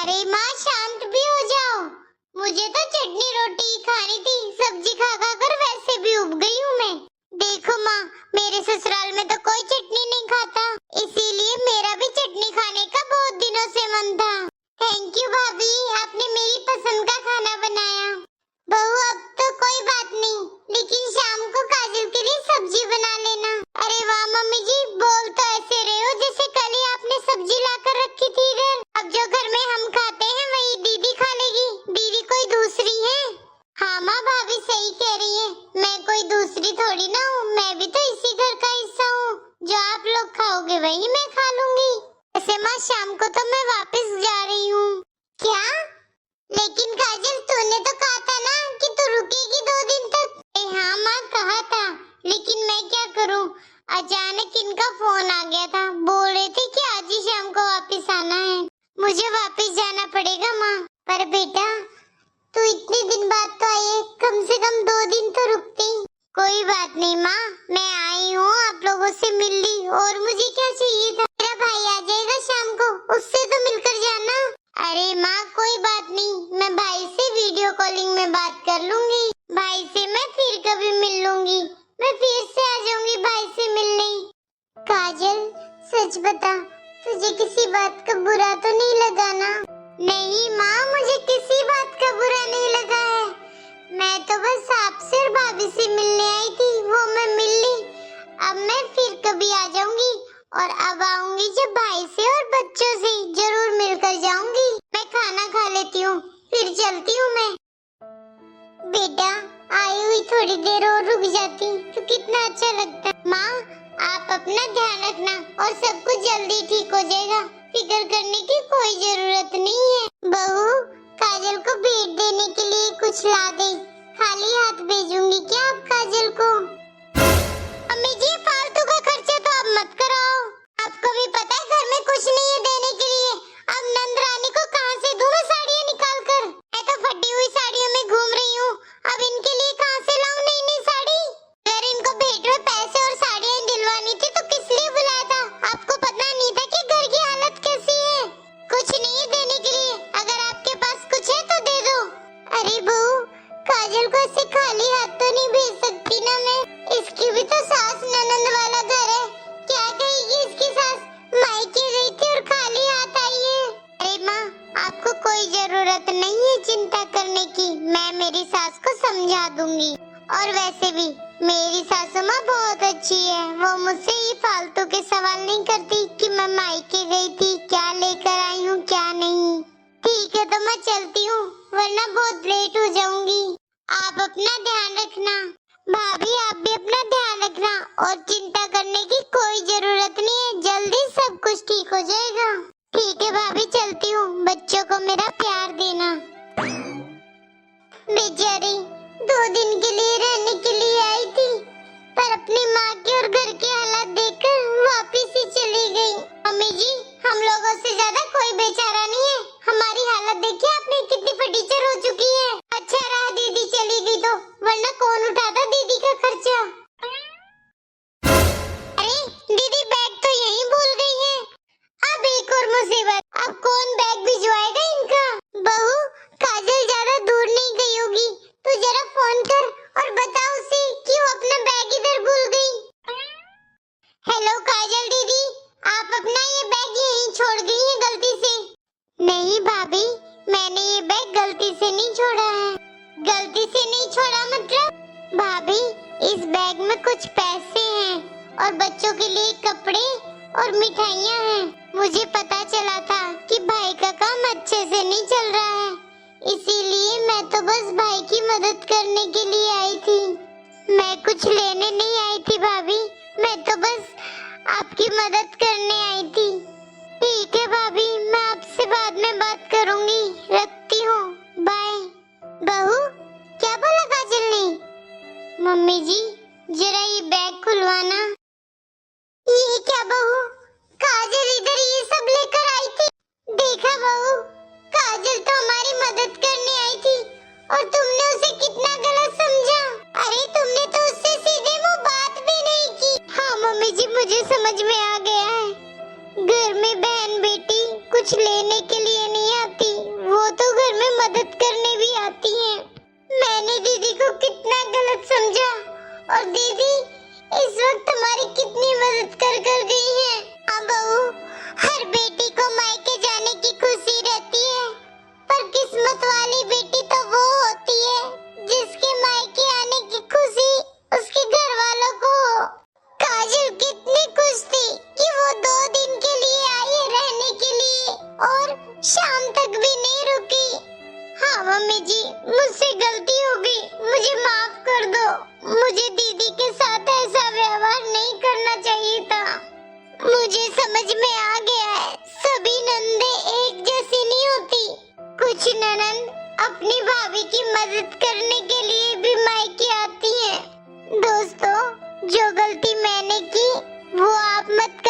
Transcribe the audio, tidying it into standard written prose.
अरे माँ शांत भी हो जाओ, मुझे तो चटनी रोटी खानी थी, सब्जी खा खा कर वैसे भी उब गई हूँ मैं। देखो माँ, मेरे ससुराल में तो कोई चटनी नहीं खाता, इसीलिए मेरा भी चटनी खाने का बहुत दिनों से मन था। थैंक यू भाभी, आपने मेरी पसंद का खाना बनाया। बहू अब तो कोई बात नहीं, लेकिन शाम को काजल के लिए सब्जी बना लेना। अरे वाह मम्मी जी, बोल तो ऐसे रहे हो जैसे कल ही आपने सब्जी लाकर रखी थी इधर। अब जो घर में हम खाते हैं वही दीदी खा लेगी, दीदी कोई दूसरी है? हाँ माँ, भाभी सही कह रही है, मैं कोई दूसरी थोड़ी ना हूँ, मैं भी तो इसी घर का हिस्सा हूँ। जो आप लोग खाओगे वही मैं खा लूंगी। ऐसे माँ शाम को तो मैं वापस जा रही हूँ। क्या? लेकिन काजल तूने तो कहा था ना कि तू रुकेगी 2 दिन तक। हाँ माँ कहा था, लेकिन मैं क्या करूँ, अचानक इनका फोन आ गया था, बोल रहे थे कि आज ही शाम को वापस आना है। मुझे वापस जाना पड़ेगा माँ। पर बेटा तू इतने दिन बाद तो आई है, कम से कम 2 दिन तो रुकती। कोई बात नहीं माँ, मैं आई हूँ, आप लोगों से मिल ली, और मुझे क्या चाहिए था। मेरा भाई आ जाएगा शाम को, उससे तो मिलकर जाना। अरे माँ कोई बात नहीं, मैं भाई से वीडियो कॉलिंग में बात कर लूंगी, भाई से मैं फिर कभी मिल लूंगी, मैं फिर से आ जाऊंगी भाई से मिलने। काजल सच बता, तुझे किसी बात का बुरा तो नहीं लगा ना? नहीं माँ, मुझे किसी बात का बुरा नहीं लगा है, मैं तो बस आपसे और भाभी से मिलने आई थी, वो मैं मिल ली। अब मैं फिर कभी आ जाऊंगी, और अब आऊंगी जब भाई से और बच्चों से जरूर मिलकर जाऊंगी। मैं खाना खा लेती हूँ, फिर चलती हूँ मैं। बेटा आई हुई थोड़ी देर और रुक जाती तो कितना अच्छा लगता। माँ आप अपना ध्यान रखना, और सब कुछ जल्दी ठीक हो जाएगा, फिक्र करने की कोई जरूरत नहीं है। बहू काजल को भेंट देने के लिए कुछ ला दे, खाली हाथ भेजूंगी क्या आप काजल को? अम्मी जी फालतू का खर्चा तो अब मत कराओ, आपको भी पता है घर में कुछ नहीं है देने के लिए। अब नंद रानी को कहाँ से दूं मैं साड़ियाँ निकाल कर, मैं तो फटी हुई साड़ियों में घूम रही हूँ, अब इनके लिए कहाँ से लाऊं नई नई साड़ी? अगर इनको भेंट में पैसे और साड़ियाँ दिलवानी थी तो किस लिए बुलाया था? आपको पता नहीं था कि घर की हालत कैसी है? कुछ नहीं है देने के लिए, अगर आपके पास कुछ है तो दे दो। अरे बहू काजल को ऐसे खाली हाथ तो नहीं भेज सकती ना मैं, इसकी भी तो सास ननंद वाला घर है, क्या कहेगी इसकी सास, मायके गई थी और खाली हाथ आई है। अरे माँ आपको कोई जरूरत नहीं है चिंता करने की, मैं मेरी सास को समझा दूंगी, और वैसे भी मेरी सासू माँ बहुत अच्छी है, वो मुझसे ये फालतू के सवाल नहीं करती कि मैं मायके गई थी, क्या लेकर आई हूँ क्या नहीं। ठीक है तो मैं चलती हूँ, वरना बहुत लेट हो जाऊंगी। आप अपना ध्यान रखना, भाभी आप भी अपना ध्यान रखना, और चिंता करने की कोई जरूरत नहीं है, जल्दी सब कुछ ठीक हो जाएगा। ठीक है भाभी चलती हूँ, बच्चों को मेरा प्यार देना। बेचारी 2 दिन के लिए रहने के लिए आई थी, पर अपनी माँ के और घर के हालात देखकर वापिस ही चली गई। मम्मी जी हम लोगों से ज्यादा कोई बेचारा नहीं है, हमारी हालत देखिए आपने कितनी फटीचर हो चुकी है। अच्छा रहा दीदी चली गई तो, वरना कौन उठाता दीदी का खर्चा। अरे दीदी बैग तो यहीं भूल गई है, अब एक और मुसीबत, अब कौन बैग भिजवाएगा इनका? बहू काजल ज्यादा दूर नहीं गई होगी, तो जरा फोन कर और बता उसे कि वो अपना बैग इधर भूल गई। हेलो काजल दीदी, आप अपना ये बैग यहीं छोड़ गई हैं गलती से। नहीं भाभी मैंने ये बैग गलती से नहीं छोड़ा है। गलती से नहीं छोड़ा मतलब? भाभी इस बैग में कुछ पैसे हैं और बच्चों के लिए कपड़े और मिठाइयाँ हैं। मुझे पता चला था कि भाई का काम अच्छे से नहीं चल रहा है, इसीलिए मैं तो बस भाई की मदद करने के लिए आई थी, मैं कुछ लेने नहीं आई थी भाभी, मैं तो बस आपकी मदद करने आई थी। ठीक है भाभी, मैं आपसे बाद में बात करूंगी, रखती हूँ, बाय। बहू क्या बोला काजल ने? मम्मी जी जरा ये बैग खुलवाना। ये क्या बहू, काजल इधर ये सब लेकर आई थी? देखा बहू, काजल तो हमारी मदद करने आई थी और तुमने उसे कितना गलत समझा। अरे तुमने तो उससे सीधे वो बात भी नहीं की। हाँ मम्मी जी मुझे समझ में आ गया है, घर में बहन बेटी कुछ कुछ लेने के लिए नहीं आती, वो तो घर में मदद करने भी आती हैं। मैंने दीदी को कितना गलत समझा और दीदी इस वक्त हमारी कितनी मदद कर गई है। हाँ बहू, हर बेटी को मायके जाने की खुशी रहती है, पर किस्मत वाली बेटी तो वो होती है जिसके मायके आने की खुशी उसके घर वालों को हो। काजल कितनी खुश थी कि वो 2 दिन के लिए आई है रहने के लिए और शाम तक भी नहीं रुकी। हाँ मम्मी जी, मुझसे गलती हो गई, मुझे माफ कर दो। मुझे दीदी के साथ ऐसा व्यवहार नहीं करना चाहिए था। मुझे समझ में आ गया है, सभी नंदे एक जैसी नहीं होती। कुछ ननद अपनी भाभी की मदद करने के लिए भी मायके आती हैं। दोस्तों, जो गलती मैंने की वो आप मत